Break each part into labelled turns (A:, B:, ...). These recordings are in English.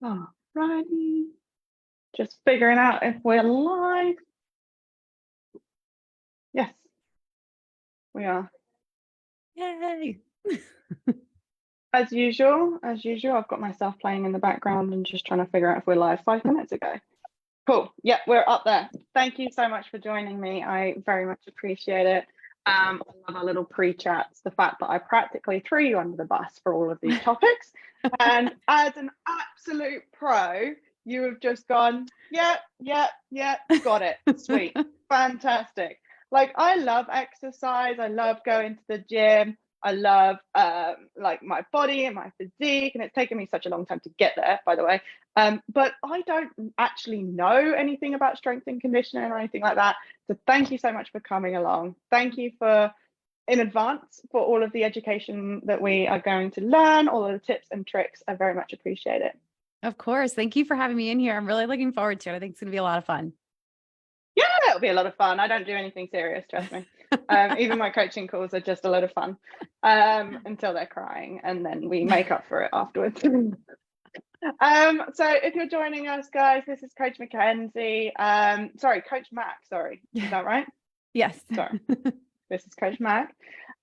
A: Alrighty. Just figuring out if we're live. Yes, we are.
B: Yay.
A: As usual, I've got myself playing in the background and just trying to figure out if we're live 5 minutes ago. Cool. Yeah, we're up there. Thank you so much for joining me. I very much appreciate it. I love our little pre-chats, the fact that I practically threw you under the bus for all of these topics. And as an absolute pro, you have just gone, yeah, got it. Sweet. Fantastic. Like, I love exercise. I love going to the gym. I love like my body and my physique, and it's taken me such a long time to get there, by the way. But I don't actually know anything about strength and conditioning or anything like that. So thank you so much for coming along. Thank you in advance for all of the education that we are going to learn, all of the tips and tricks. I very much appreciate it.
B: Of course. Thank you for having me in here. I'm really looking forward to it. I think it's going to be a lot of fun.
A: Yeah, it'll be a lot of fun. I don't do anything serious, trust me. Even my coaching calls are just a lot of fun until they're crying, and then we make up for it afterwards. So if you're joining us, guys, this is Coach Mackenzie. Sorry, Coach Mack. Sorry, is that right?
B: Yes.
A: Sorry. This is Coach Mack,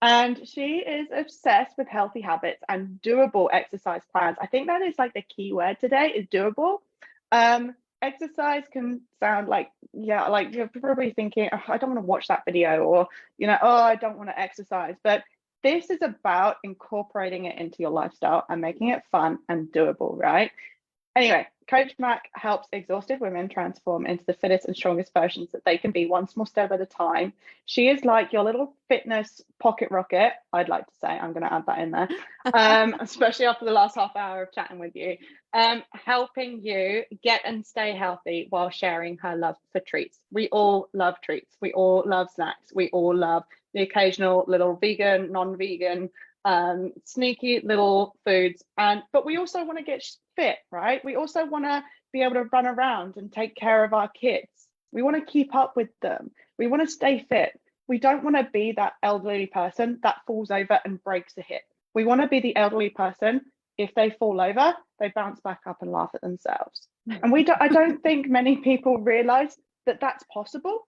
A: and she is obsessed with healthy habits and doable exercise plans. I think that is like the key word today, is doable. Exercise can sound like, yeah, like you're probably thinking, oh, I don't want to watch that video, or, oh, I don't want to exercise. But this is about incorporating it into your lifestyle and making it fun and doable, right? Anyway, Coach Mack helps exhausted women transform into the fittest and strongest versions that they can be, one small step at a time. She is like your little fitness pocket rocket, I'd like to say. I'm going to add that in there, especially after the last half hour of chatting with you, helping you get and stay healthy while sharing her love for treats. We all love treats. We all love snacks. We all love the occasional little vegan, non-vegan, sneaky little foods, but we also want to get fit, right? We also want to be able to run around and take care of our kids. We want to keep up with them. We want to stay fit. We don't want to be that elderly person that falls over and breaks a hip. We want to be the elderly person, if they fall over, they bounce back up and laugh at themselves. And I don't think many people realize that that's possible.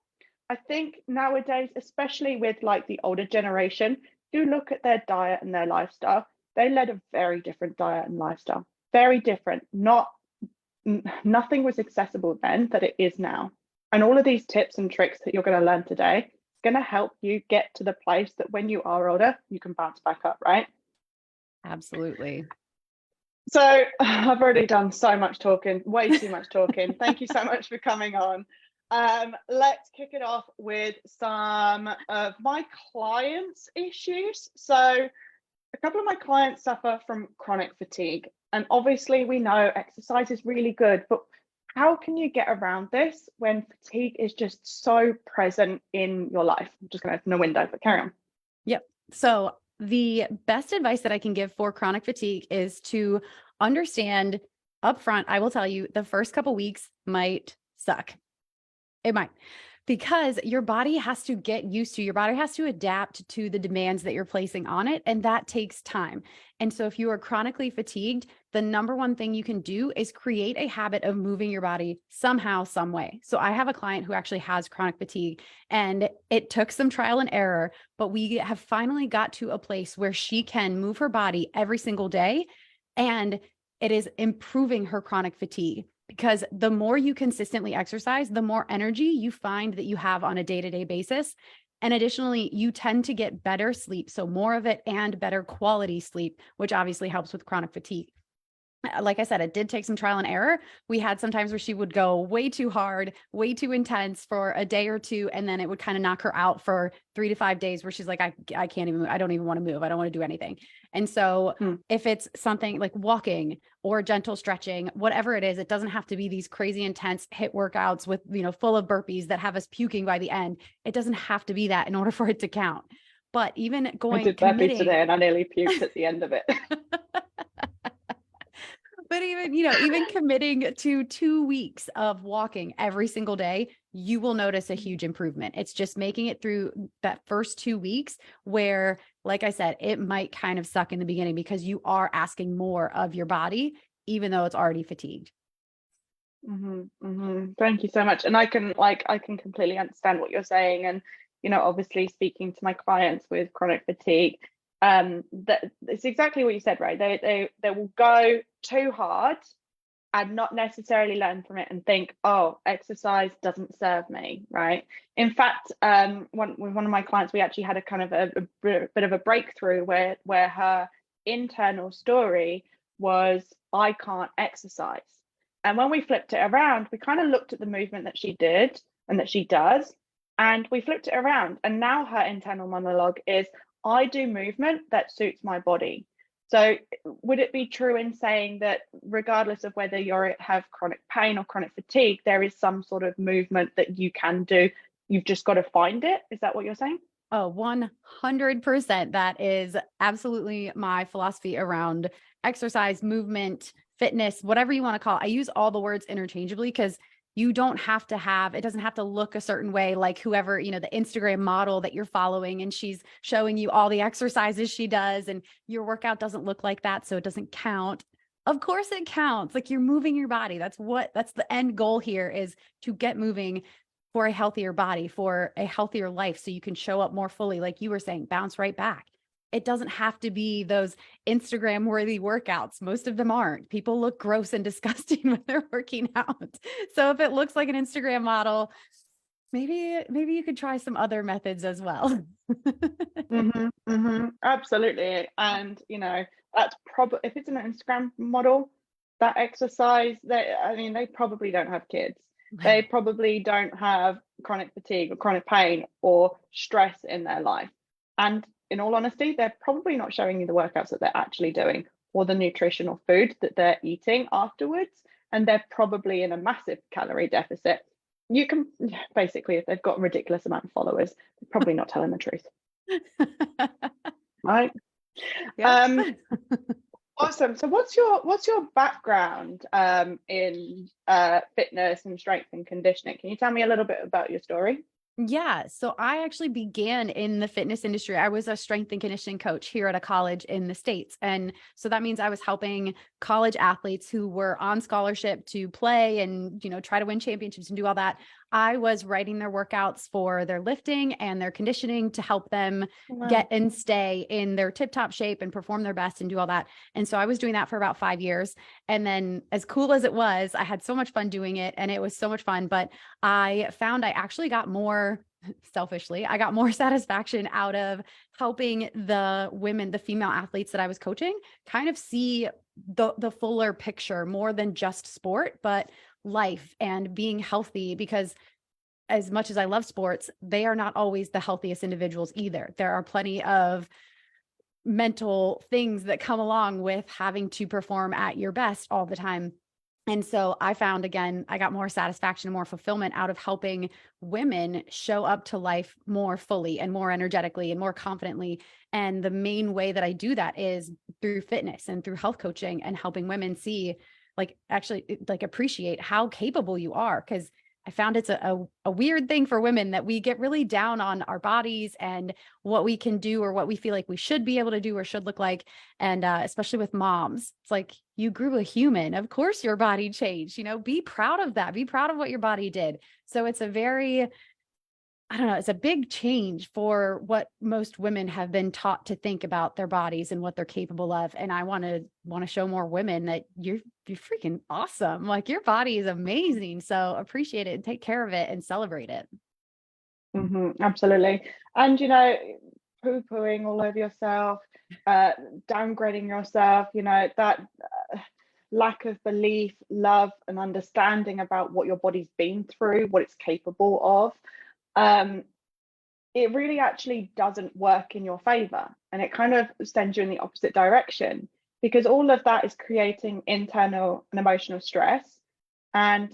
A: I think nowadays, especially with like the older generation, do look at their diet and their lifestyle. They led a very different diet and lifestyle. Very different. Nothing was accessible then that it is now. And all of these tips and tricks that you're going to learn today is going to help you get to the place that when you are older, you can bounce back up, right?
B: Absolutely.
A: So I've already done so much talking, way too much talking. Thank you so much for coming on. Let's kick it off with some of my clients' issues. So a couple of my clients suffer from chronic fatigue, and obviously we know exercise is really good, but how can you get around this when fatigue is just so present in your life? I'm just going to open the window, but carry on.
B: Yep. So the best advice that I can give for chronic fatigue is to understand upfront. I will tell you, the first couple weeks might suck. It might, because your body has to get used to, your body has to adapt to the demands that you're placing on it. And that takes time. And so if you are chronically fatigued, the number one thing you can do is create a habit of moving your body somehow, some way. So I have a client who actually has chronic fatigue, and it took some trial and error, but we have finally got to a place where she can move her body every single day. And it is improving her chronic fatigue. Because the more you consistently exercise, the more energy you find that you have on a day-to-day basis. And additionally, you tend to get better sleep. So more of it and better quality sleep, which obviously helps with chronic fatigue. Like I said, it did take some trial and error. We had some times where she would go way too hard, way too intense for a day or two. And then it would kind of knock her out for 3 to 5 days where she's like, I can't even, I don't even want to move. I don't want to do anything. And so if it's something like walking or gentle stretching, whatever it is, it doesn't have to be these crazy intense HIIT workouts with, full of burpees that have us puking by the end. It doesn't have to be that in order for it to count. But even going,
A: I did burpees today and I nearly puked at the end of it.
B: But even committing to 2 weeks of walking every single day, you will notice a huge improvement. It's just making it through that first 2 weeks where, like I said, it might kind of suck in the beginning because you are asking more of your body even though it's already fatigued.
A: Thank you so much. And I can completely understand what you're saying. And, obviously speaking to my clients with chronic fatigue, that it's exactly what you said, right? They will go too hard and not necessarily learn from it and think, oh, exercise doesn't serve me, right? In fact, with one of my clients, we actually had a kind of a bit of a breakthrough where her internal story was, I can't exercise. And when we flipped it around, we kind of looked at the movement that she did and that she does, and we flipped it around. And now her internal monologue is, I do movement that suits my body. So would it be true in saying that regardless of whether you have chronic pain or chronic fatigue, there is some sort of movement that you can do? You've just got to find it. Is that what you're saying?
B: Oh, 100%. That is absolutely my philosophy around exercise, movement, fitness, whatever you want to call it. I use all the words interchangeably because you don't have to have, it doesn't have to look a certain way, like whoever, the Instagram model that you're following and she's showing you all the exercises she does and your workout doesn't look like that. So it doesn't count. Of course it counts. Like, you're moving your body. That's the end goal here, is to get moving for a healthier body, for a healthier life. So you can show up more fully. Like you were saying, bounce right back. It doesn't have to be those Instagram worthy workouts. Most of them aren't. People look gross and disgusting when they're working out. So if it looks like an Instagram model, maybe you could try some other methods as well.
A: Absolutely. And, that's probably, if it's an Instagram model, that exercise, they probably don't have kids. They probably don't have chronic fatigue or chronic pain or stress in their life. And in all honesty, they're probably not showing you the workouts that they're actually doing or the nutritional food that they're eating afterwards. And they're probably in a massive calorie deficit. You can basically, if they've got a ridiculous amount of followers, they're probably not telling the truth. Right?
B: Yeah.
A: Awesome. So what's your background in fitness and strength and conditioning? Can you tell me a little bit about your story?
B: Yeah. So I actually began in the fitness industry. I was a strength and conditioning coach here at a college in the States. And so that means I was helping college athletes who were on scholarship to play and, try to win championships and do all that. I was writing their workouts for their lifting and their conditioning to help them get and stay in their tip-top shape and perform their best and do all that. And so I was doing that for about 5 years. And then, as cool as it was, I had so much fun doing it and it was so much fun, but I found I actually got more, selfishly, I got more satisfaction out of helping the women, the female athletes that I was coaching, kind of see the fuller picture, more than just sport, but life and being healthy. Because as much as I love sports, they are not always the healthiest individuals either. There are plenty of mental things that come along with having to perform at your best all the time. And so I found, again, I got more satisfaction and more fulfillment out of helping women show up to life more fully and more energetically and more confidently. And the main way that I do that is through fitness and through health coaching and helping women see, appreciate how capable you are. Because I found it's a weird thing for women that we get really down on our bodies and what we can do or what we feel like we should be able to do or should look like. And especially with moms, it's like, you grew a human. Of course your body changed, be proud of that. Be proud of what your body did. So it's it's a big change for what most women have been taught to think about their bodies and what they're capable of. And I want to show more women that you're freaking awesome. Like, your body is amazing. So appreciate it and take care of it and celebrate it.
A: Absolutely. And, poo-pooing all over yourself, downgrading yourself, that lack of belief, love, and understanding about what your body's been through, what it's capable of, it really actually doesn't work in your favor, and it kind of sends you in the opposite direction, because all of that is creating internal and emotional stress. And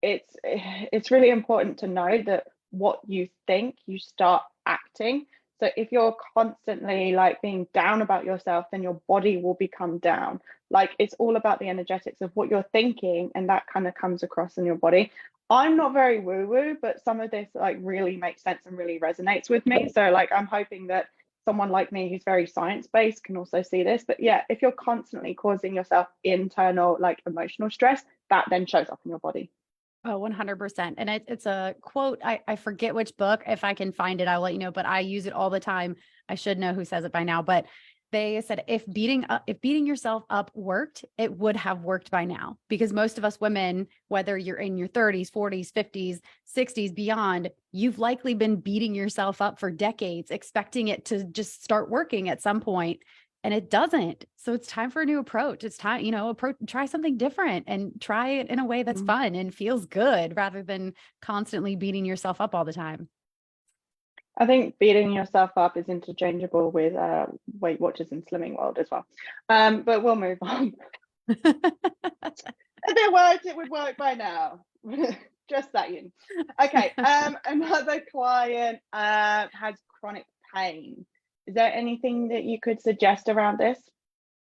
A: it's really important to know that what you think, you start acting. So if you're constantly being down about yourself, then your body will become down. It's all about the energetics of what you're thinking, and that kind of comes across in your body. I'm not very woo-woo, but some of this really makes sense and really resonates with me. So I'm hoping that someone like me who's very science-based can also see this. But yeah, if you're constantly causing yourself internal, like emotional stress, that then shows up in your body.
B: Oh, 100%. And it's a quote. I forget which book. If I can find it, I'll let you know, but I use it all the time. I should know who says it by now, but they said if beating yourself up worked, it would have worked by now, because most of us women, whether you're in your 30s, 40s, 50s, 60s, beyond, you've likely been beating yourself up for decades, expecting it to just start working at some point. And it doesn't. So it's time for a new approach. It's time, try something different and try it in a way that's fun and feels good, rather than constantly beating yourself up all the time.
A: I think beating yourself up is interchangeable with Weight Watchers and Slimming World as well. But we'll move on. If it worked, it would work by now. Just saying. Okay. Another client has chronic pain. Is there anything that you could suggest around this?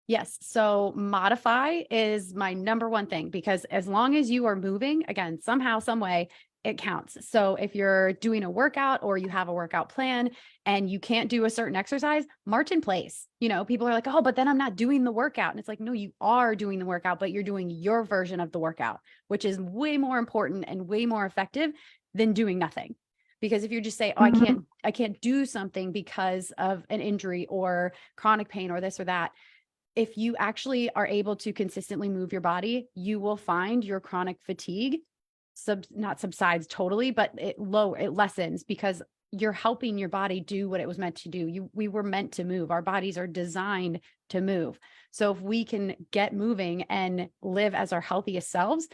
B: Yes. So modify is my number one thing, because as long as you are moving, again, somehow, some way, it counts. So if you're doing a workout or you have a workout plan and you can't do a certain exercise, march in place. People are like, oh, but then I'm not doing the workout. And it's like, no, you are doing the workout, but you're doing your version of the workout, which is way more important and way more effective than doing nothing. Because if you just say, oh, I can't do something because of an injury or chronic pain or this or that, if you actually are able to consistently move your body, you will find your chronic fatigue not subsides totally, but it lessens, because you're helping your body do what it was meant to do. We were meant to move. Our bodies are designed to move. So if we can get moving and live as our healthiest selves,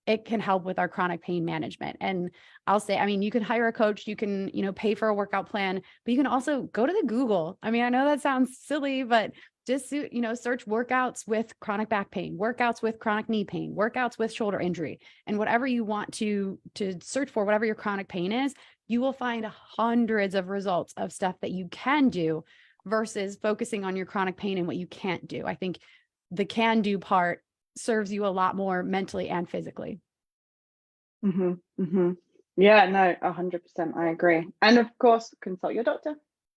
B: it can help with our chronic pain management. And I'll say, you can hire a coach, you can, pay for a workout plan, but you can also go to the Google. I know that sounds silly, but just, search workouts with chronic back pain, workouts with chronic knee pain, workouts with shoulder injury, and whatever you want to search for, whatever your chronic pain is, you will find hundreds of results of stuff that you can do versus focusing on your chronic pain and what you can't do. I think the can do part serves you a lot more mentally and physically.
A: Yeah, no, 100%. I agree. And of course, consult your doctor.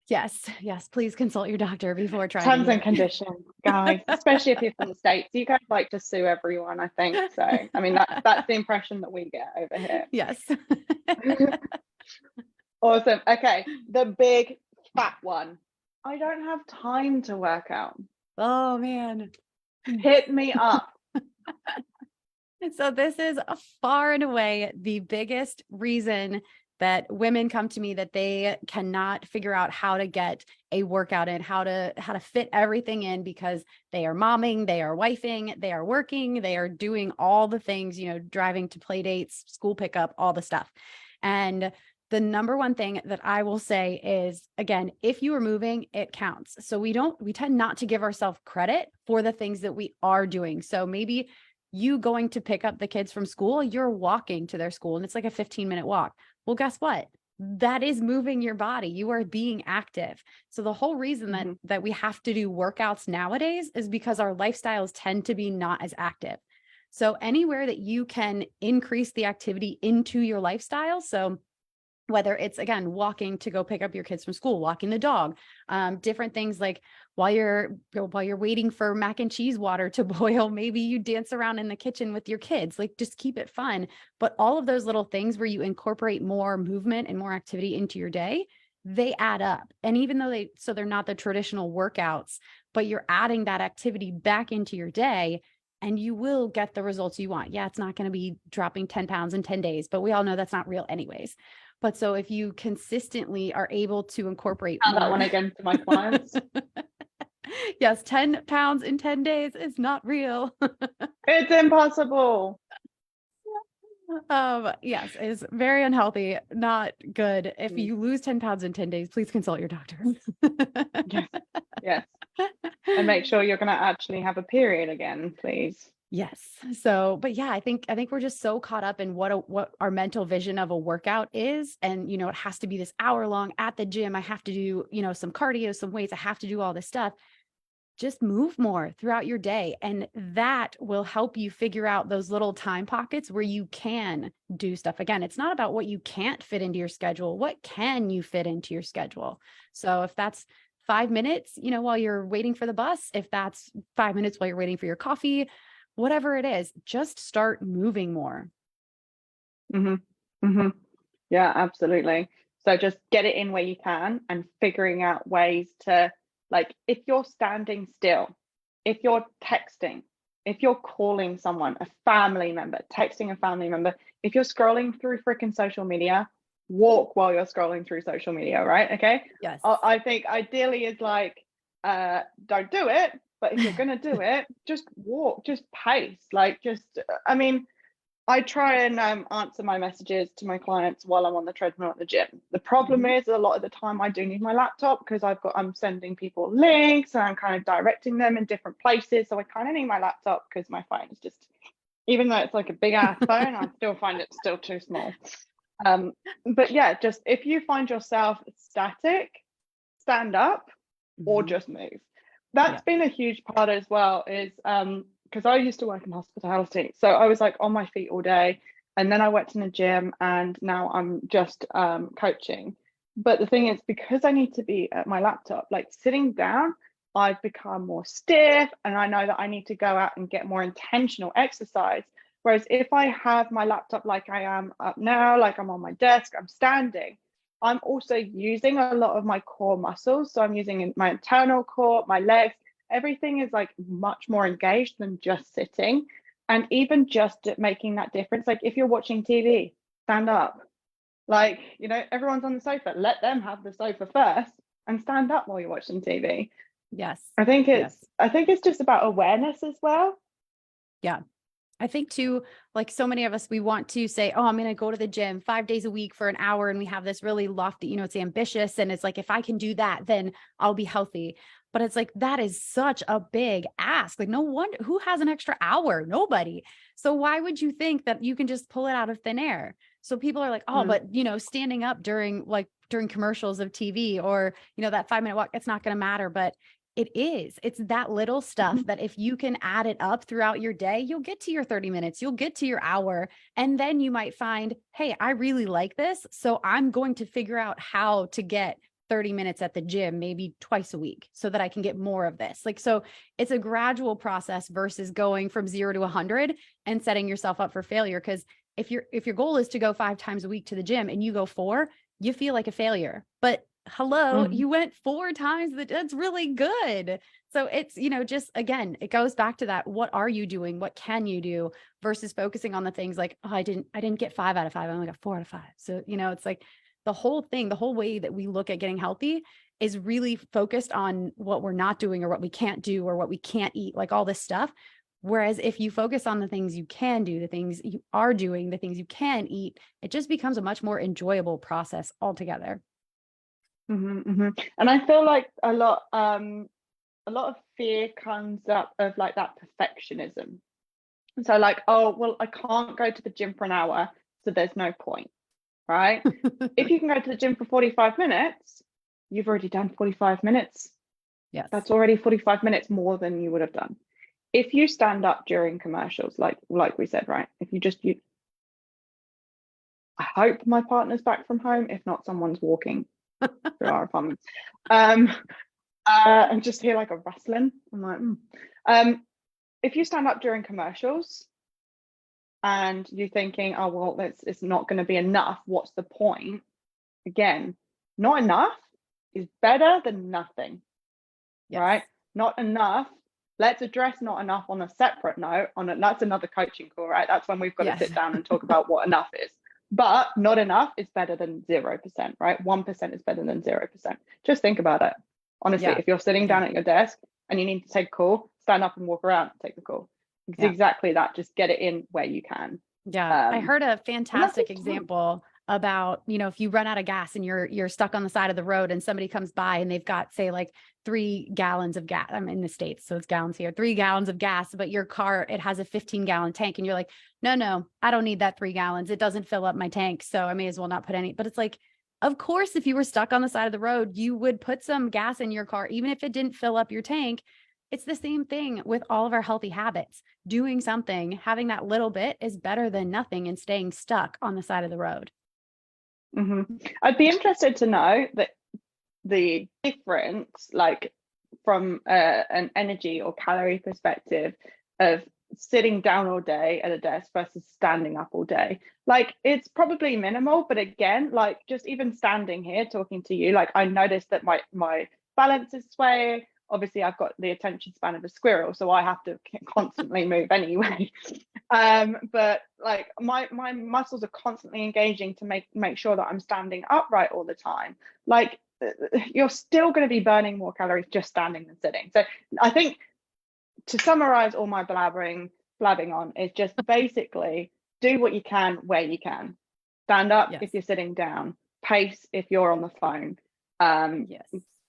B: Yes, please consult your doctor before trying.
A: Terms and conditions, guys, especially if you're from the States. You guys like to sue everyone, I think. So, that's the impression that we get over here.
B: Yes.
A: Awesome. Okay, the big fat one. I don't have time to work out.
B: Oh, man.
A: Hit me up.
B: So this is far and away the biggest reason that women come to me, that they cannot figure out how to get a workout in, how to fit everything in, because they are momming, they are wifing, they are working, they are doing all the things, driving to play dates, school pickup, all the stuff. And the number one thing that I will say is, again, if you are moving, it counts. So we tend not to give ourselves credit for the things that we are doing. So maybe you going to pick up the kids from school, you're walking to their school and it's like a 15-minute walk. Well, guess what? That is moving your body. You are being active. So the whole reason that we have to do workouts nowadays is because our lifestyles tend to be not as active. So anywhere that you can increase the activity into your lifestyle. So whether it's, again, walking to go pick up your kids from school, walking the dog, different things, like while you're waiting for mac and cheese water to boil, maybe you dance around in the kitchen with your kids, like just keep it fun. But all of those little things where you incorporate more movement and more activity into your day, they add up. And even though they're not the traditional workouts, but you're adding that activity back into your day, and you will get the results you want. Yeah, it's not going to be dropping 10 pounds in 10 days, but we all know that's not real anyways. But so if you consistently are able to incorporate
A: that one again to my clients.
B: Yes, 10 pounds in 10 days is not real.
A: It's impossible.
B: Yes, it's very unhealthy, not good. If you lose 10 pounds in 10 days, please consult your doctor.
A: Yes. And make sure you're going to actually have a period again, please.
B: Yes. So, but yeah, I think we're just so caught up in what our mental vision of a workout is. And, it has to be this hour long at the gym. I have to do, some cardio, some weights. I have to do all this stuff. Just move more throughout your day. And that will help you figure out those little time pockets where you can do stuff. Again, it's not about what you can't fit into your schedule. What can you fit into your schedule? So if that's 5 minutes, while you're waiting for the bus, if that's 5 minutes while you're waiting for your coffee, whatever it is, just start moving more.
A: Hmm. Hmm. Yeah, absolutely. So just get it in where you can and figuring out ways to, like, if you're standing still, if you're texting, if you're calling someone, a family member, texting a family member, if you're scrolling through freaking social media, walk while you're scrolling through social media, right? Okay.
B: Yes.
A: I think ideally is like, don't do it, but if you're going to do it, just walk, just pace, like, I mean, I try and answer my messages to my clients while I'm on the treadmill at the gym. The problem is a lot of the time I do need my laptop because I'm sending people links and I'm kind of directing them in different places. So I kind of need my laptop because my phone is just, even though it's like a big ass phone, I still find it still too small. But yeah, just if you find yourself static, stand up or just move. That's been a huge part as well, is because I used to work in hospitality. So I was like on my feet all day. And then I went in the gym and now I'm just coaching. But the thing is, because I need to be at my laptop, like sitting down, I've become more stiff and I know that I need to go out and get more intentional exercise. Whereas if I have my laptop like I am up now, like I'm on my desk, I'm standing, I'm also using a lot of my core muscles. So I'm using my internal core, my legs, everything is like much more engaged than just sitting. And even just making that difference, like if you're watching TV, stand up. Like, everyone's on the sofa, let them have the sofa first and stand up while you're watching TV.
B: Yes.
A: I think
B: Yes.
A: it's just about awareness as well.
B: Yeah. I think too, like so many of us, we want to say, oh, I'm going to go to the gym 5 days a week for an hour. And we have this really lofty, it's ambitious. And it's like, if I can do that, then I'll be healthy. But it's like, that is such a big ask. Like, no wonder who has an extra hour? Nobody. So why would you think that you can just pull it out of thin air? So people are like, oh, but standing up during commercials of TV or, that 5-minute walk, it's not going to matter. But it's that little stuff that if you can add it up throughout your day, you'll get to your 30 minutes, you'll get to your hour. And then you might find, hey, I really like this. So I'm going to figure out how to get 30 minutes at the gym, maybe twice a week so that I can get more of this. So it's a gradual process versus going from 0 to 100 and setting yourself up for failure. Cause if your goal is to go 5 times a week to the gym and you go 4, you feel like a failure. But hello, you went 4 times. That's really good. So it's, just again, it goes back to that. What are you doing? What can you do versus focusing on the things like, oh, I didn't get 5 out of 5. I only got 4 out of 5. So, it's like the whole thing, the whole way that we look at getting healthy is really focused on what we're not doing or what we can't do or what we can't eat, like all this stuff. Whereas if you focus on the things you can do, the things you are doing, the things you can eat, it just becomes a much more enjoyable process altogether.
A: And I feel like a lot of fear comes up of like that perfectionism. So like, oh, well, I can't go to the gym for an hour, so there's no point, right? If you can go to the gym for 45 minutes, you've already done 45 minutes.
B: Yes.
A: That's already 45 minutes more than you would have done. If you stand up during commercials, like we said, right? If you I hope my partner's back from home. If not, someone's walking through our apartment. And just hear like a rustling. I'm like, if you stand up during commercials and you're thinking, oh, well, it's not going to be enough, what's the point? Again, not enough is better than nothing, right? Not enough. Let's address not enough on a separate note. That's another coaching call, right? That's when we've got to sit down and talk about what enough is. But not enough is better than 0%, right? 1% is better than 0%. Just think about it. Honestly, if you're sitting down at your desk and you need to take a call, stand up and walk around and take the call. It's exactly that. Just get it in where you can.
B: Yeah. I heard a fantastic example about, if you run out of gas and you're stuck on the side of the road and somebody comes by and they've got, say, like 3 gallons of gas. I'm in the States, so it's gallons here, 3 gallons of gas, but your car, it has a 15-gallon tank. And you're like, no, I don't need that 3 gallons. It doesn't fill up my tank. So I may as well not put any, but it's like, of course, if you were stuck on the side of the road, you would put some gas in your car, even if it didn't fill up your tank. It's the same thing with all of our healthy habits. Doing something, having that little bit is better than nothing and staying stuck on the side of the road.
A: I'd be interested to know that the difference, like from an energy or calorie perspective of sitting down all day at a desk versus standing up all day. Like it's probably minimal, but again, like just even standing here talking to you, like I noticed that my balance is swaying. Obviously, I've got the attention span of a squirrel, so I have to constantly move anyway. But like my muscles are constantly engaging to make sure that I'm standing upright all the time. Like you're still going to be burning more calories just standing than sitting. So I think to summarize all my blabbing on is just basically do what you can where you can. Stand up
B: Yes.
A: if you're sitting down, pace if you're on the phone.
B: Yes.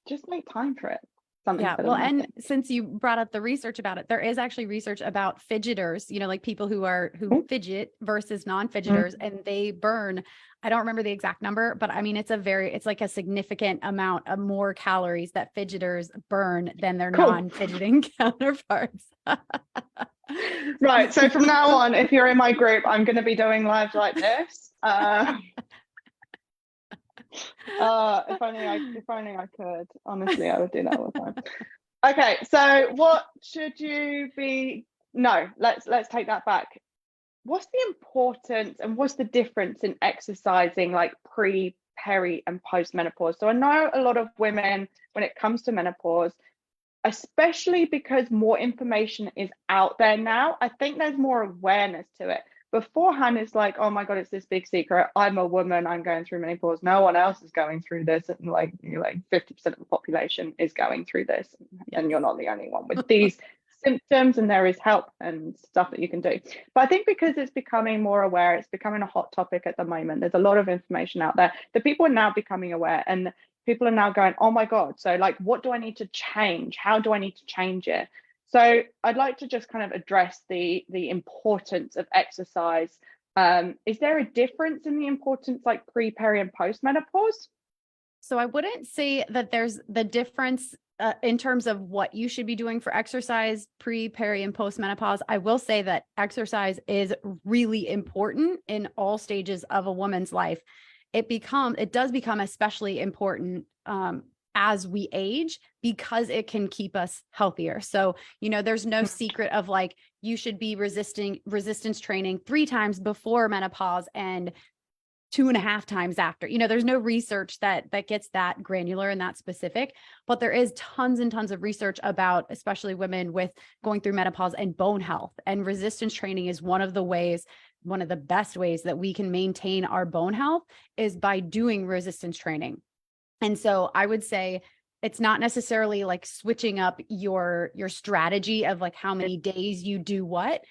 A: Just make time for it.
B: Yeah. Well, and since you brought up the research about it, there is actually research about fidgeters, like people who fidget versus non-fidgeters, and they burn, I don't remember the exact number, but I mean, it's like a significant amount of more calories that fidgeters burn than their non-fidgeting counterparts.
A: Right. So from now on, if you're in my group, I'm going to be doing lives like this. If only I could. Honestly, I would do that all the time. Okay, so what should you be? No, let's take that back. What's the importance and what's the difference in exercising like pre, peri, and post menopause? So I know a lot of women, when it comes to menopause, especially because more information is out there now, I think there's more awareness to it. Beforehand, it's like, oh my God, it's this big secret. I'm a woman, I'm going through menopause. No one else is going through this. And like 50% of the population is going through this. And you're not the only one with these symptoms, and there is help and stuff that you can do. But I think because it's becoming more aware, it's becoming a hot topic at the moment. There's a lot of information out there that people are now becoming aware, and people are now going, oh my God, so like, what do I need to change? How do I need to change it? So I'd like to just kind of address the importance of exercise. Is there a difference in the importance like pre, peri, and post menopause?
B: So I wouldn't say that there's the difference in terms of what you should be doing for exercise pre, peri, and post menopause. I will say that exercise is really important in all stages of a woman's life. It does become especially important as we age, because it can keep us healthier. So, there's no secret of like, you should be resistance training 3 times before menopause and 2.5 times after. There's no research that gets that granular and that specific, but there is tons and tons of research about, especially women with going through menopause and bone health. And resistance training is one of the best ways that we can maintain our bone health is by doing resistance training. And so I would say it's not necessarily like switching up your strategy of like how many days you do what,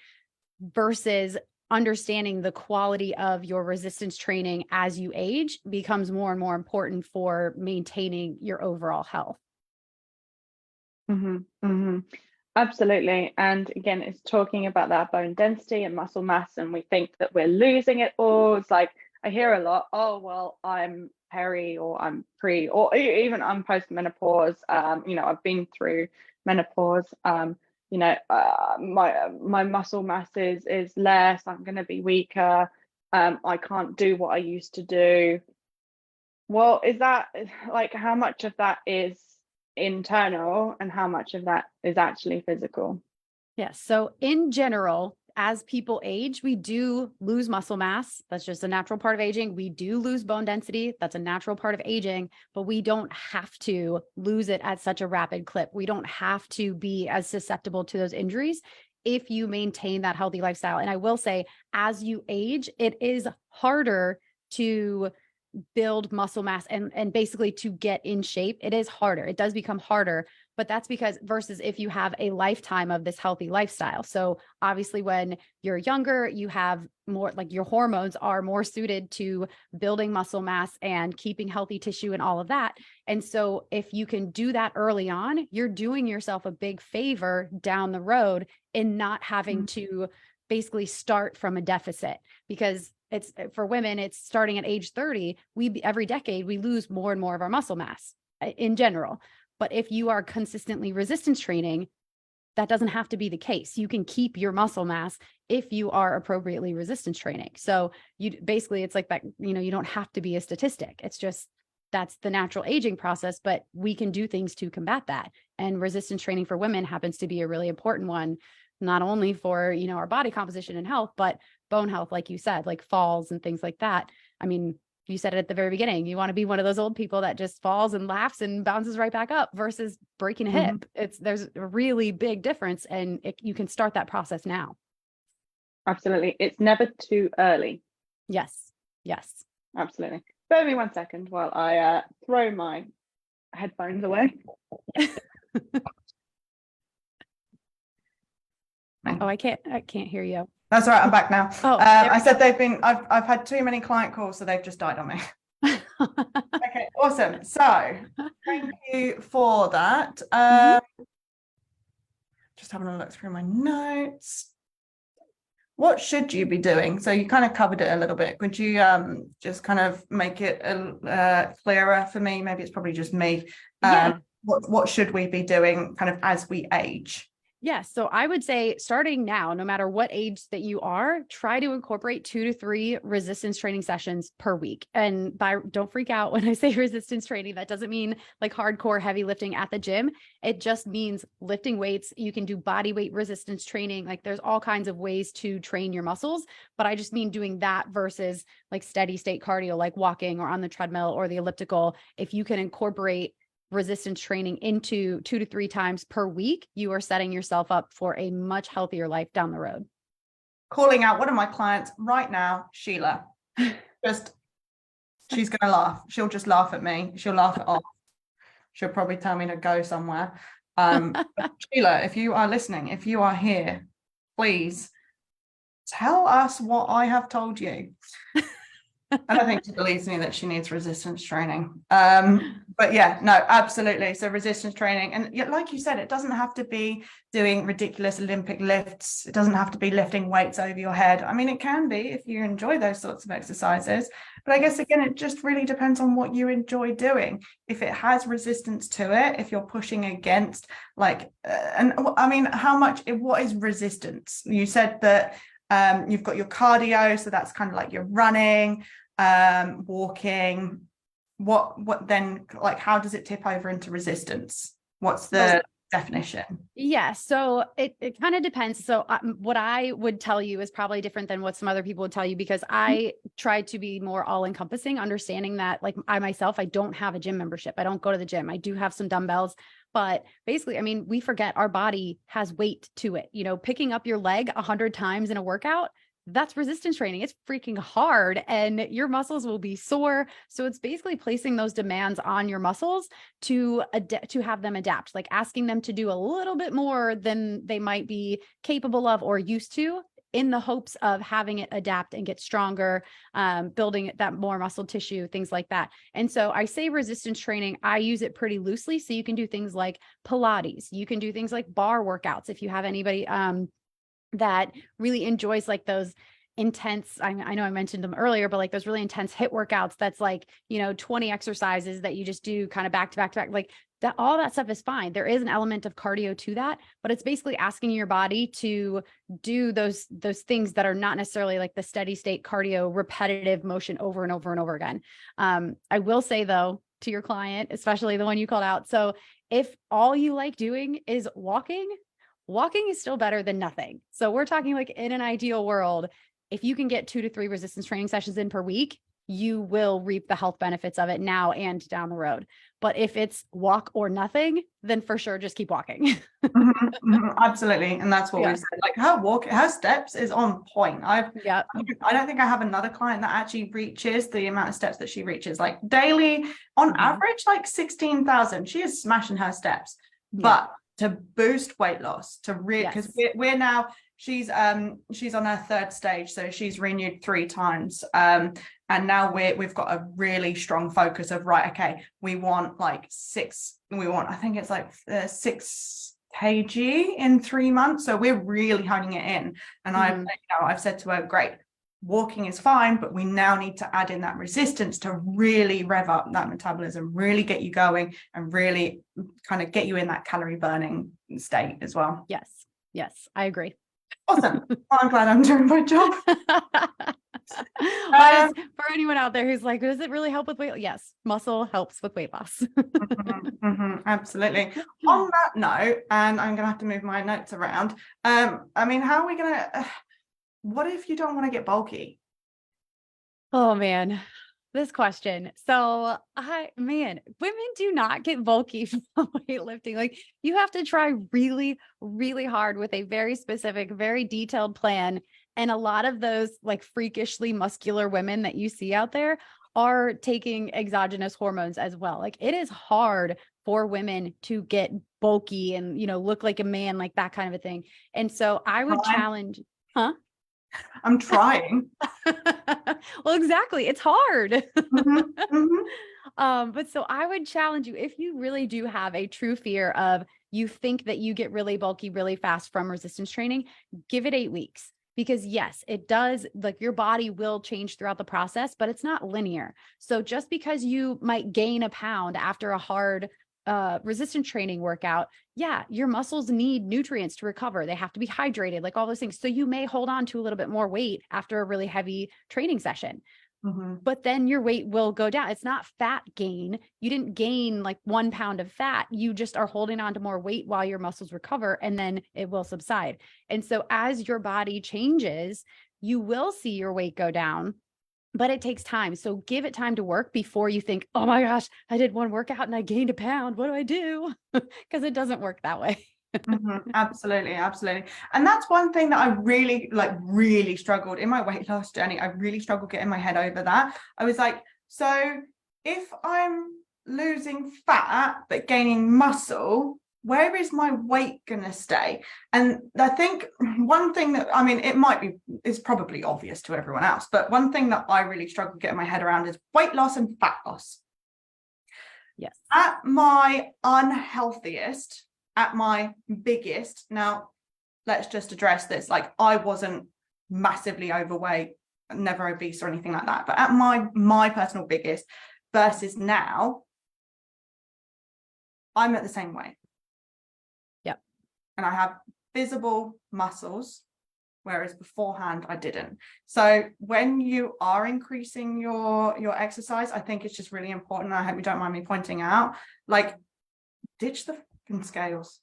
B: versus understanding the quality of your resistance training as you age becomes more and more important for maintaining your overall health.
A: Absolutely. And again, it's talking about that bone density and muscle mass, and we think that we're losing it all. It's like, I hear a lot, oh, well, I'm peri, or I'm pre, or even I'm post menopause. I've been through menopause. My muscle mass is less. I'm going to be weaker. I can't do what I used to do. Well, is that like, how much of that is internal and how much of that is actually physical?
B: Yes. So in general, as people age, we do lose muscle mass. That's just a natural part of aging. We do lose bone density. That's a natural part of aging, but we don't have to lose it at such a rapid clip. We don't have to be as susceptible to those injuries if you maintain that healthy lifestyle. And I will say, as you age, it is harder to build muscle mass and basically to get in shape. It is harder. It does become harder, but that's because versus if you have a lifetime of this healthy lifestyle. So obviously when you're younger, you have more, like your hormones are more suited to building muscle mass and keeping healthy tissue and all of that. And so if you can do that early on, you're doing yourself a big favor down the road in not having to basically start from a deficit, because it's for women, it's starting at age 30. Every decade, we lose more and more of our muscle mass in general. But if you are consistently resistance training, that doesn't have to be the case. You can keep your muscle mass if you are appropriately resistance training. So it's like that, you don't have to be a statistic. It's just that's the natural aging process, but we can do things to combat that. And resistance training for women happens to be a really important one, not only for, you know, our body composition and health, but bone health, like you said, like falls and things like that. I mean, you said it at the very beginning, you want to be one of those old people that just falls and laughs and bounces right back up versus breaking a hip. There's a really big difference, and you can start that process now.
A: Absolutely. It's never too early.
B: Yes. Yes.
A: Absolutely. Bear with me 1 second while I throw my headphones away.
B: Oh, I can't hear you.
C: That's all right. I'm back now.
B: Oh,
C: I said I've had too many client calls, so they've just died on me. Okay, awesome. So thank you for that. Just having a look through my notes. What should you be doing? So you kind of covered it a little bit. Could you just kind of make it clearer for me? Maybe it's probably just me. What should we be doing kind of as we age?
B: Yes. So I would say starting now, no matter what age that you are, try to incorporate 2 to 3 resistance training sessions per week. And don't freak out when I say resistance training. That doesn't mean like hardcore heavy lifting at the gym. It just means lifting weights. You can do body weight resistance training. Like there's all kinds of ways to train your muscles, but I just mean doing that versus like steady state cardio, like walking or on the treadmill or the elliptical. If you can incorporate resistance training into 2 to 3 times per week, you are setting yourself up for a much healthier life down the road.
C: Calling out one of my clients right now, Sheila. She's going to laugh. She'll just laugh at me. She'll laugh it off. She'll probably tell me to go somewhere. Sheila, if you are listening, if you are here, please tell us what I have told you. I don't think she believes me that she needs resistance training. But yeah, no, absolutely. So resistance training. And yet, like you said, it doesn't have to be doing ridiculous Olympic lifts. It doesn't have to be lifting weights over your head. I mean, it can be if you enjoy those sorts of exercises. But I guess, again, it just really depends on what you enjoy doing. If it has resistance to it, if you're pushing against and I mean, what is resistance? You said that you've got your cardio. So that's kind of like your running, walking. What then, like, how does it tip over into resistance? What's the definition?
B: Yeah, so it kind of depends. So what I would tell you is probably different than what some other people would tell you, because I try to be more all encompassing, understanding that like I don't have a gym membership. I don't go to the gym. I do have some dumbbells, but basically, I mean, we forget our body has weight to it. You know, picking up your leg 100 times in a workout, that's resistance training. It's freaking hard and your muscles will be sore. So it's basically placing those demands on your muscles to have them adapt, like asking them to do a little bit more than they might be capable of or used to, in the hopes of having it adapt and get stronger, building that more muscle tissue, things like that. And so I say resistance training, I use it pretty loosely. So you can do things like Pilates. You can do things like bar workouts. If you have anybody, that really enjoys like those intense, I know I mentioned them earlier, but like those really intense HIIT workouts, that's like, 20 exercises that you just do kind of back to back to back, like that, all that stuff is fine. There is an element of cardio to that, but it's basically asking your body to do those things that are not necessarily like the steady state cardio, repetitive motion over and over and over again. I will say though, to your client, especially the one you called out, so if all you like doing is walking is still better than nothing. So we're talking like in an ideal world, if you can get 2 to 3 resistance training sessions in per week, you will reap the health benefits of it now and down the road. But if it's walk or nothing, then for sure, just keep walking.
C: Absolutely. And that's what we said, like her steps is on point. I don't think I have another client that actually reaches the amount of steps that she reaches, like daily on average, like 16,000. She is smashing her steps, but to boost weight loss, because we're now, she's on her 3rd stage, so she's renewed 3 times, and now we've got a really strong focus of we want like 6 kg in 3 months, so we're really honing it in. And I've said to her, great, walking is fine, but we now need to add in that resistance to really rev up that metabolism, really get you going and really kind of get you in that calorie burning state as well.
B: Yes, I agree.
C: Awesome. Well, I'm glad I'm doing my job.
B: For anyone out there who's like, does it really help with weight? Yes, muscle helps with weight loss.
C: Absolutely. On that note, and I'm gonna have to move my notes around. I mean, how are we gonna? What if you don't want to get bulky?
B: Oh man, this question. So women do not get bulky from weightlifting. Like you have to try really, really hard with a very specific, very detailed plan. And a lot of those like freakishly muscular women that you see out there are taking exogenous hormones as well. Like it is hard for women to get bulky and, look like a man, like that kind of a thing. And so I would challenge, huh?
C: I'm trying.
B: Well, exactly. It's hard.
C: Mm-hmm.
B: But so I would challenge you, if you really do have a true fear of you think that you get really bulky really fast from resistance training, give it 8 weeks. Because yes, it does, like your body will change throughout the process, but it's not linear. So just because you might gain a pound after a hard resistance training workout, yeah, your muscles need nutrients to recover. They have to be hydrated, like all those things. So you may hold on to a little bit more weight after a really heavy training session. But then your weight will go down. It's not fat gain. You didn't gain like 1 pound of fat. You just are holding on to more weight while your muscles recover, and then it will subside. And so as your body changes, you will see your weight go down, but it takes time. So give it time to work before you think, oh my gosh, I did one workout and I gained a pound. What do I do? Because it doesn't work that way.
C: Absolutely. And that's one thing that I really struggled in my weight loss journey. I really struggled getting my head over that. I was like, so if I'm losing fat but gaining muscle, where is my weight gonna stay? And I think one thing that, I mean, it's probably obvious to everyone else, but one thing that I really struggled getting my head around is weight loss and fat loss.
B: Yes.
C: At my unhealthiest, at my biggest, now let's just address this, like I wasn't massively overweight, never obese or anything like that, but at my personal biggest versus now, I'm at the same weight.
B: Yep.
C: And I have visible muscles, whereas beforehand I didn't. So when you are increasing your exercise, I think it's just really important, I hope you don't mind me pointing out, like ditch the scales.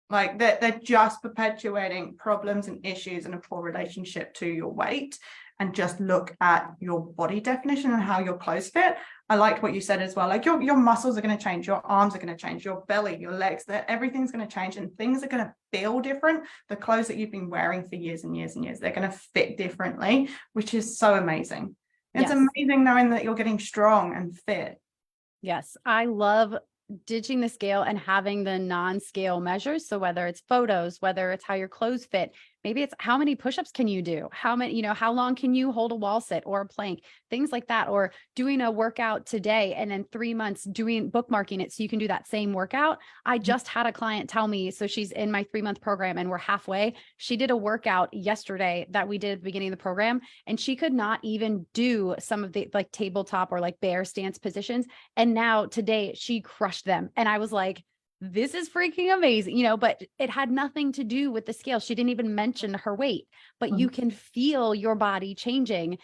C: Like they're just perpetuating problems and issues and a poor relationship to your weight, and just look at your body definition and how your clothes fit. I liked what you said as well, like your muscles are going to change, your arms are going to change, your belly, your legs, everything's going to change, and things are going to feel different. The clothes that you've been wearing for years and years and years, they're going to fit differently, which is so amazing. It's amazing knowing that you're getting strong and fit.
B: Yes, I love ditching the scale and having the non-scale measures. So whether it's photos, whether it's how your clothes fit, maybe it's how many push-ups can you do? How many, how long can you hold a wall sit or a plank, things like that, or doing a workout today and then 3 months bookmarking it so you can do that same workout. I just had a client tell me, so she's in my 3-month program and we're halfway. She did a workout yesterday that we did at the beginning of the program, and she could not even do some of the like tabletop or like bear stance positions. And now today she crushed them. And I was like, this is freaking amazing, but it had nothing to do with the scale. She didn't even mention her weight, but you can feel your body changing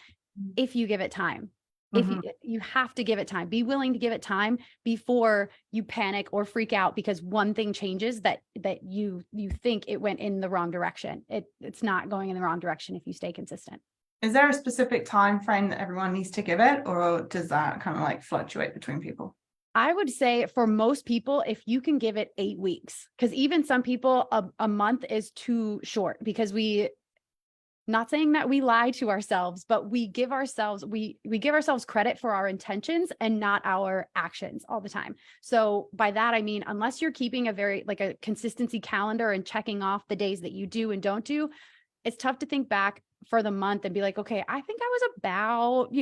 B: if you give it time. If you have to give it time, be willing to give it time before you panic or freak out because one thing changes that you think it went in the wrong direction. It's not going in the wrong direction if you stay consistent.
C: Is there a specific time frame that everyone needs to give it, or does that kind of like fluctuate between people?
B: I would say for most people, if you can give it 8 weeks, because even some people, a month is too short, because not saying that we lie to ourselves, but we give ourselves credit for our intentions and not our actions all the time. So by that, I mean, unless you're keeping a consistency calendar and checking off the days that you do and don't do, it's tough to think back for the month and be like, okay, I think I was about,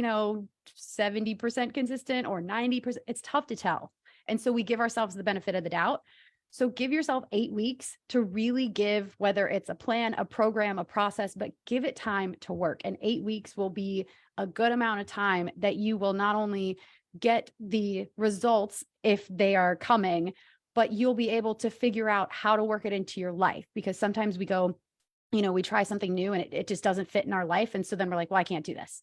B: 70% consistent or 90%. It's tough to tell. And so we give ourselves the benefit of the doubt. So give yourself 8 weeks to really give, whether it's a plan, a program, a process, but give it time to work. And 8 weeks will be a good amount of time that you will not only get the results if they are coming, but you'll be able to figure out how to work it into your life. Because sometimes we go, we try something new and it just doesn't fit in our life. And so then we're like, well, I can't do this.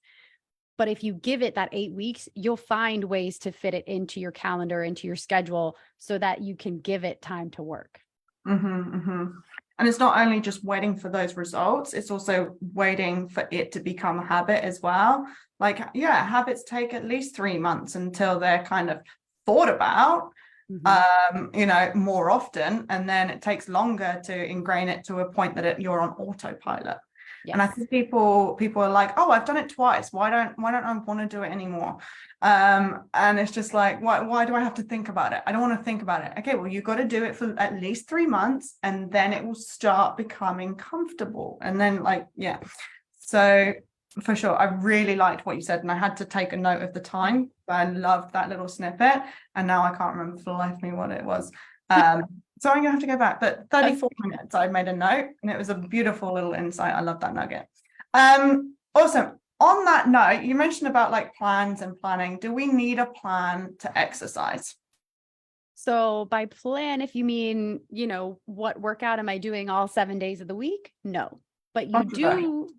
B: But if you give it that 8 weeks, you'll find ways to fit it into your calendar, into your schedule, so that you can give it time to work.
C: And it's not only just waiting for those results, it's also waiting for it to become a habit as well. Like, yeah, habits take at least 3 months until they're kind of thought about, more often. And then it takes longer to ingrain it to a point that you're on autopilot. Yes. And I think people are like, oh, I've done it twice. Why don't I want to do it anymore? And it's just like, why do I have to think about it? I don't want to think about it. Okay, well, you've got to do it for at least 3 months, and then it will start becoming comfortable. And then so for sure, I really liked what you said, and I had to take a note of the time. I loved that little snippet, and now I can't remember for the life of me what it was. So I'm gonna have to go back, but 34 minutes, I made a note, and it was a beautiful little insight. I love that nugget. Awesome. On that note, you mentioned about like plans and planning. Do we need a plan to exercise?
B: So by plan, if you mean, what workout am I doing all 7 days of the week? No, but you do.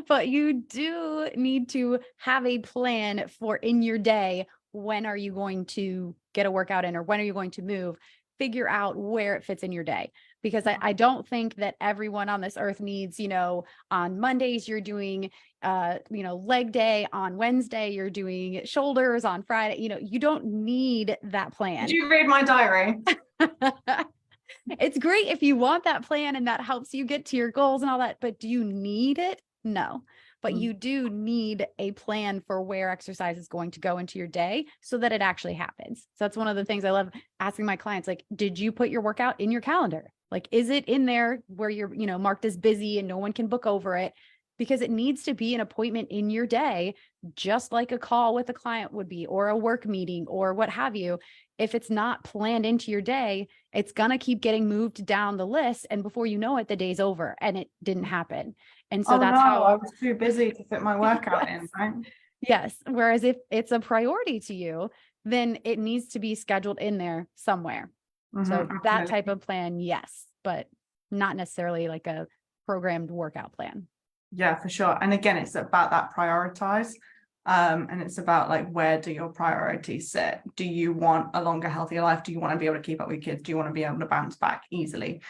B: But you do need to have a plan for in your day. When are you going to get a workout in, or when are you going to move? Figure out where it fits in your day, because I don't think that everyone on this earth needs, on Mondays you're doing, leg day, on Wednesday you're doing shoulders, on Friday, you don't need that plan.
C: Did you read my diary?
B: It's great if you want that plan and that helps you get to your goals and all that, but do you need it? No. But you do need a plan for where exercise is going to go into your day so that it actually happens. So that's one of the things I love asking my clients, like, did you put your workout in your calendar? Like, is it in there where you're, marked as busy and no one can book over it? Because it needs to be an appointment in your day, just like a call with a client would be, or a work meeting, or what have you. If it's not planned into your day, it's going to keep getting moved down the list. And before you know it, the day's over and it didn't happen. And so that's how
C: I was too busy to fit my workout in, right?
B: Yes. Whereas if it's a priority to you, then it needs to be scheduled in there somewhere. So that type of plan, yes, but not necessarily like a programmed workout plan.
C: Yeah, for sure. And again, it's about that prioritize. And it's about like, where do your priorities sit? Do you want a longer, healthier life? Do you want to be able to keep up with kids? Do you want to be able to bounce back easily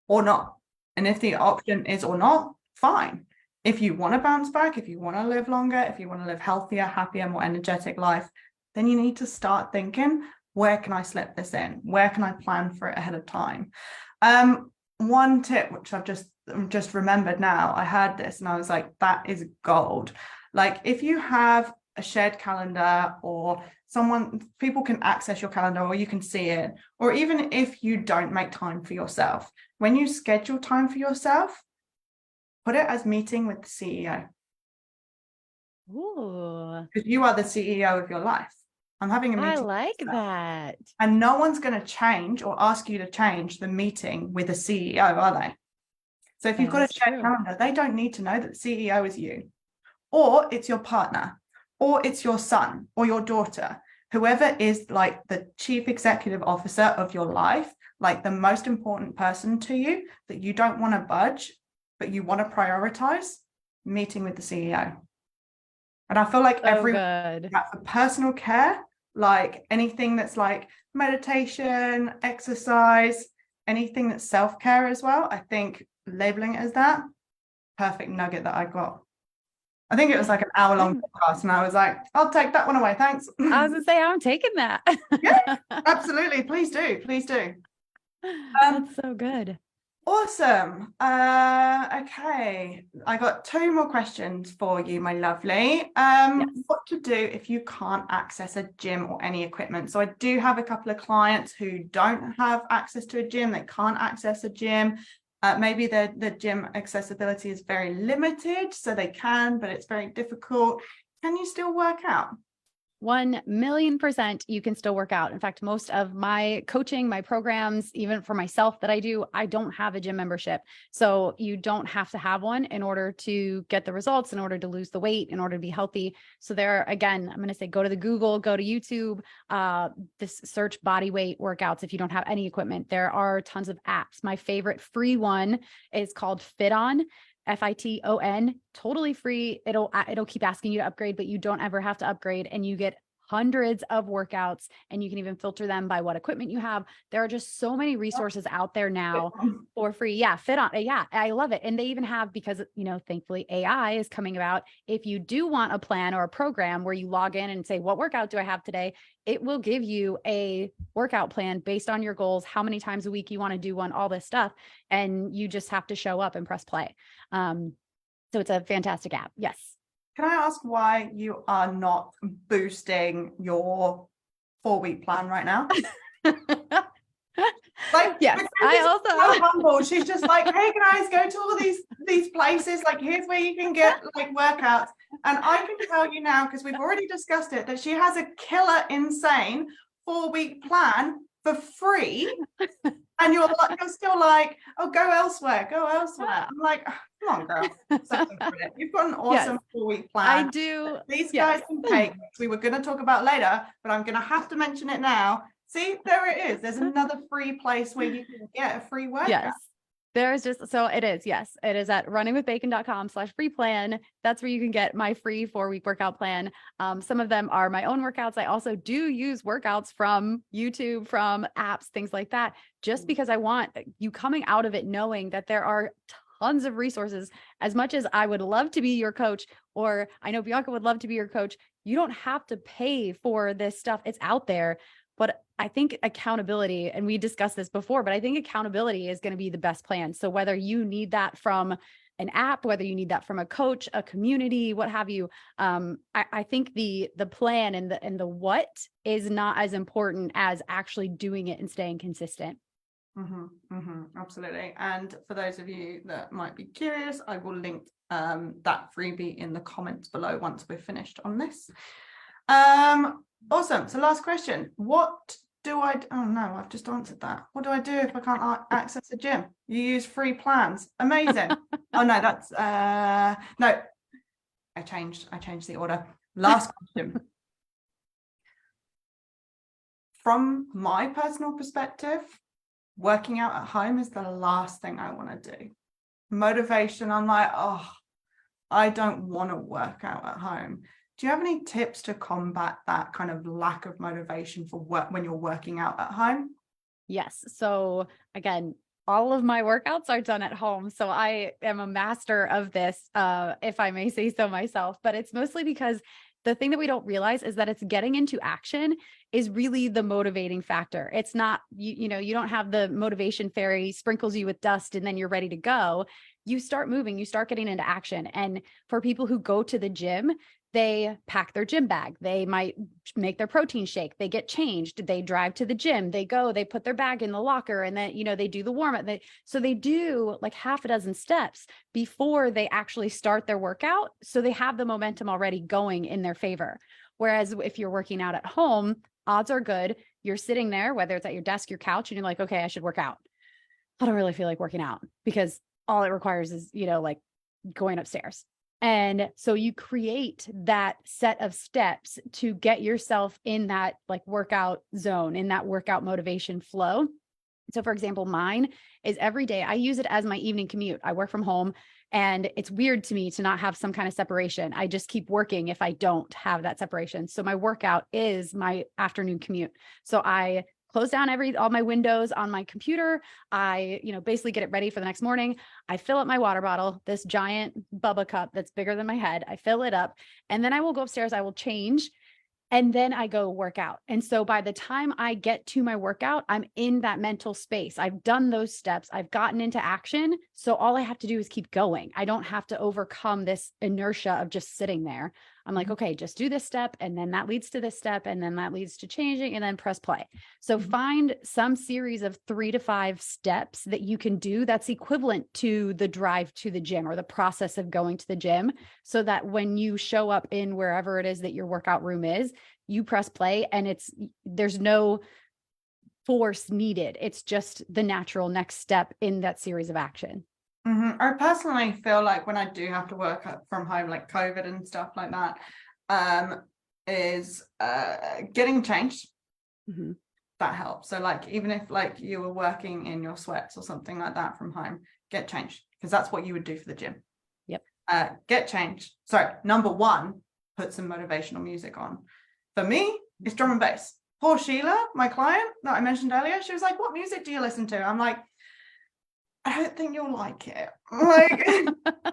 C: or not? And if the option is or not, fine. If you want to bounce back, if you want to live longer, if you want to live healthier, happier, more energetic life, then you need to start thinking, where can I slip this in? Where can I plan for it ahead of time? One tip, which I've just remembered now, I heard this and I was like, that is gold. Like, if you have a shared calendar, or people can access your calendar, or you can see it, or even if you don't make time for yourself, when you schedule time for yourself, put it as meeting with the CEO.
B: Ooh.
C: Because you are the CEO of your life. I'm having a meeting.
B: I like that.
C: And no one's going to change or ask you to change the meeting with a CEO, are they? So if you've got a shared calendar, they don't need to know that the CEO is you, or it's your partner, or it's your son or your daughter, whoever is like the chief executive officer of your life, like the most important person to you that you don't want to budge, but you want to prioritize, meeting with the CEO. And I feel like everyone, for personal care, like anything that's like meditation, exercise, anything that's self-care as well, I think labeling it as that, perfect nugget that I got. I think it was like an hour-long podcast, and I was like, I'll take that one away, thanks.
B: I was gonna say, I'm taking that.
C: Yeah, absolutely. Please do.
B: That's so good.
C: Awesome. Okay, I got 2 more questions for you, my lovely. Yes. What to do if you can't access a gym or any equipment? So I do have a couple of clients who don't have access to a gym. They can't access a gym. Maybe the gym accessibility is very limited, so they can, but it's very difficult. Can you still work out?
B: 1,000,000% you can still work out. In fact, most of my coaching, my programs, even for myself that I do, I don't have a gym membership. So you don't have to have one in order to get the results, in order to lose the weight, in order to be healthy. So there, again, I'm going to say, go to the Google, go to YouTube, this search body weight workouts. If you don't have any equipment, there are tons of apps. My favorite free one is called Fit On. FITON, totally free. It'll keep asking you to upgrade, but you don't ever have to upgrade, and you get hundreds of workouts, and you can even filter them by what equipment you have. There are just so many resources out there now for free. Yeah. Fit on. Yeah. I love it. And they even have, because, thankfully AI is coming about. If you do want a plan or a program where you log in and say, what workout do I have today? It will give you a workout plan based on your goals, how many times a week you want to do one, all this stuff. And you just have to show up and press play. So it's a fantastic app. Yes.
C: Can I ask why you are not boosting your 4-week plan right now? Like,
B: yes, I also
C: so humble. She's just like, hey guys, go to all these places. Like, here's where you can get like workouts. And I can tell you now, because we've already discussed it, that she has a killer, insane 4-week plan for free. And you're still like, oh, go elsewhere. I'm like, come on, girl. You've got an awesome 4-week plan.
B: I do.
C: These guys can take, which we were going to talk about later, but I'm going to have to mention it now. See, there it is. There's another free place where you can get a free workout.
B: Yes. There's just, so it is. Yes. It is at runningwithbacon.com/free plan. That's where you can get my free 4-week workout plan. Some of them are my own workouts. I also do use workouts from YouTube, from apps, things like that, just because I want you coming out of it knowing that there are tons of resources. As much as I would love to be your coach, or I know Bianca would love to be your coach, you don't have to pay for this stuff. It's out there. But I think accountability, and we discussed this before, but I think accountability is going to be the best plan. So whether you need that from an app, whether you need that from a coach, a community, what have you, I think the plan and the what is not as important as actually doing it and staying consistent.
C: Absolutely. And for those of you that might be curious, I will link that freebie in the comments below once we're finished on this. Awesome. So last question. What do I, oh no, I've just answered that. What do I do if I can't access a gym? You use free plans. Amazing. Oh no, that's, no, I changed the order. Last question. From my personal perspective, working out at home is the last thing I want to do. Motivation, I'm like, oh, I don't want to work out at home. Do you have any tips to combat that kind of lack of motivation for work when you're working out at home?
B: Yes. So again, all of my workouts are done at home. So I am a master of this, if I may say so myself, but it's mostly because the thing that we don't realize is that it's getting into action is really the motivating factor. It's not, you don't have the motivation fairy sprinkles you with dust and then you're ready to go. You start moving, you start getting into action. And for people who go to the gym, they pack their gym bag. They might make their protein shake. They get changed. They drive to the gym. They go, they put their bag in the locker, and then, they do the warm up. So they do like half a dozen steps before they actually start their workout. So they have the momentum already going in their favor. Whereas if you're working out at home, odds are good. You're sitting there, whether it's at your desk, your couch, and you're like, okay, I should work out. I don't really feel like working out because all it requires is, like going upstairs. And so you create that set of steps to get yourself in that like workout zone, in that workout motivation flow. So for example, mine is every day. I use it as my evening commute. I work from home and it's weird to me to not have some kind of separation. I just keep working if I don't have that separation. So my workout is my afternoon commute. So I close down all my windows on my computer. I, basically get it ready for the next morning. I fill up my water bottle, this giant Bubba cup that's bigger than my head. I fill it up and then I will go upstairs. I will change and then I go work out. And so by the time I get to my workout, I'm in that mental space. I've done those steps. I've gotten into action. So all I have to do is keep going. I don't have to overcome this inertia of just sitting there. I'm like, okay, just do this step. And then that leads to this step. And then that leads to changing and then press play. So find some series of 3 to 5 steps that you can do that's equivalent to the drive to the gym or the process of going to the gym, so that when you show up in wherever it is that your workout room is, you press play and there's no force needed. It's just the natural next step in that series of action.
C: I personally feel like when I do have to work from home, like COVID and stuff like that, is getting changed. That helps. So like, even if like you were working in your sweats or something like that from home, get changed, because that's what you would do for the gym. Get changed. Sorry, number one, put some motivational music on. For me, it's drum and bass. Poor Sheila, my client that I mentioned earlier, she was like, what music do you listen to? I'm like, I don't think you'll like it. Like,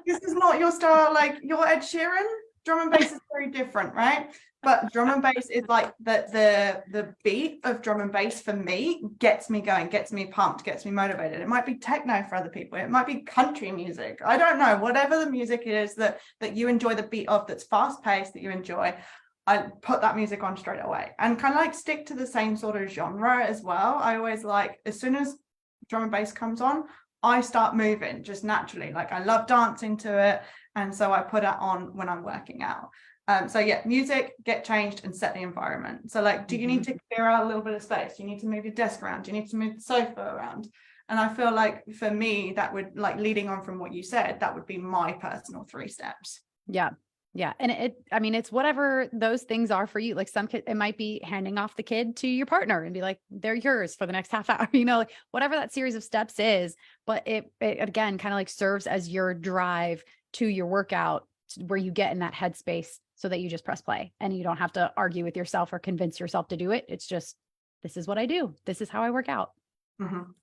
C: this is not your style. Like, you're Ed Sheeran. Drum and bass is very different, right? But drum and bass is like the beat of drum and bass for me gets me going, gets me pumped, gets me motivated. It might be techno for other people. It might be country music. I don't know. Whatever the music is that you enjoy the beat of, that's fast paced, that you enjoy, I put that music on straight away, and kind of like stick to the same sort of genre as well. I always like, as soon as drum and bass comes on, I start moving just naturally. Like, I love dancing to it. And so I put it on when I'm working out. So yeah, music, get changed, and set the environment. So like, do you need to clear out a little bit of space? Do you need to move your desk around? Do you need to move the sofa around? And I feel like for me, that would, like, leading on from what you said, that would be my personal 3 steps.
B: Yeah. Yeah. And I mean, it's whatever those things are for you. Like, some kid, it might be handing off the kid to your partner and be like, they're yours for the next half hour, like whatever that series of steps is. But it again, kind of like serves as your drive to your workout, where you get in that headspace so that you just press play and you don't have to argue with yourself or convince yourself to do it. It's just, this is what I do. This is how I work out.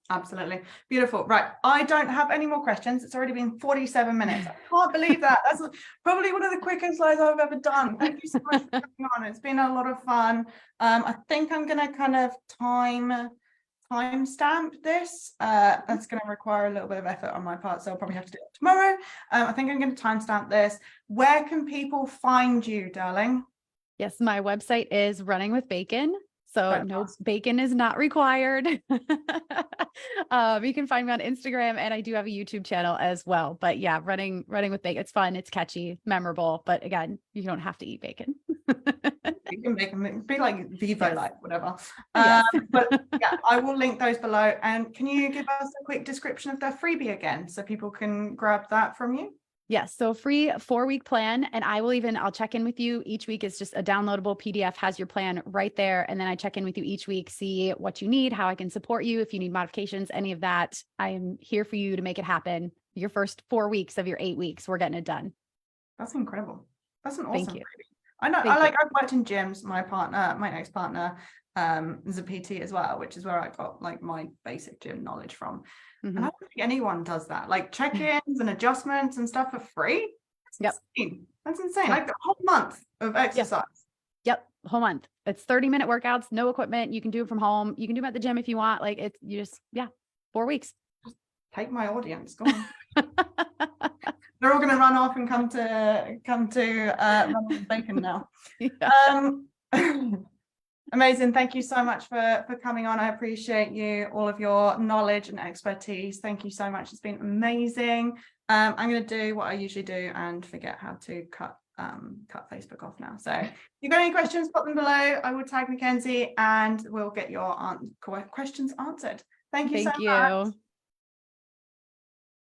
C: Absolutely. Beautiful. Right. I don't have any more questions. It's already been 47 minutes. I can't believe that. That's probably one of the quickest slides I've ever done. Thank you so much for coming on. It's been a lot of fun. I think I'm going to kind of timestamp this. That's going to require a little bit of effort on my part, so I'll probably have to do it tomorrow. I think I'm going to timestamp this. Where can people find you, darling?
B: Yes, my website is Running with Bacon. So no, bacon is not required. You can find me on Instagram, and I do have a YouTube channel as well. But yeah, running with bacon. It's fun. It's catchy, memorable. But again, you don't have to eat bacon.
C: You can make them be like Vivo,
B: Yes.
C: like whatever.
B: Yes.
C: But yeah, I will link those below. And can you give us a quick description of the freebie again, so people can grab that from you?
B: Yes. So free 4-week plan. And I'll check in with you each week. It's just a downloadable PDF, has your plan right there. And then I check in with you each week, see what you need, how I can support you. If you need modifications, any of that, I am here for you to make it happen. Your first 4 weeks of your 8 weeks, we're getting it done.
C: That's incredible. That's an awesome freebie. I know. I've worked in gyms. My ex-partner is a PT as well, which is where I got like my basic gym knowledge from. And I don't think anyone does that, like check-ins and adjustments and stuff for free. That's insane. That's insane. Like a whole month of exercise.
B: Yep. Whole month. It's 30-minute workouts, no equipment. You can do it from home. You can do them at the gym if you want. Like, it's, 4 weeks.
C: Just take my audience. Go on. They're all going to run off and come to Run with Bacon now. Amazing. Thank you so much for coming on. I appreciate you, all of your knowledge and expertise. Thank you so much. It's been amazing. I'm going to do what I usually do and forget how to cut Facebook off now. So if you've got any questions, put them below. I will tag Mackenzie and we'll get your questions answered. Thank you so much.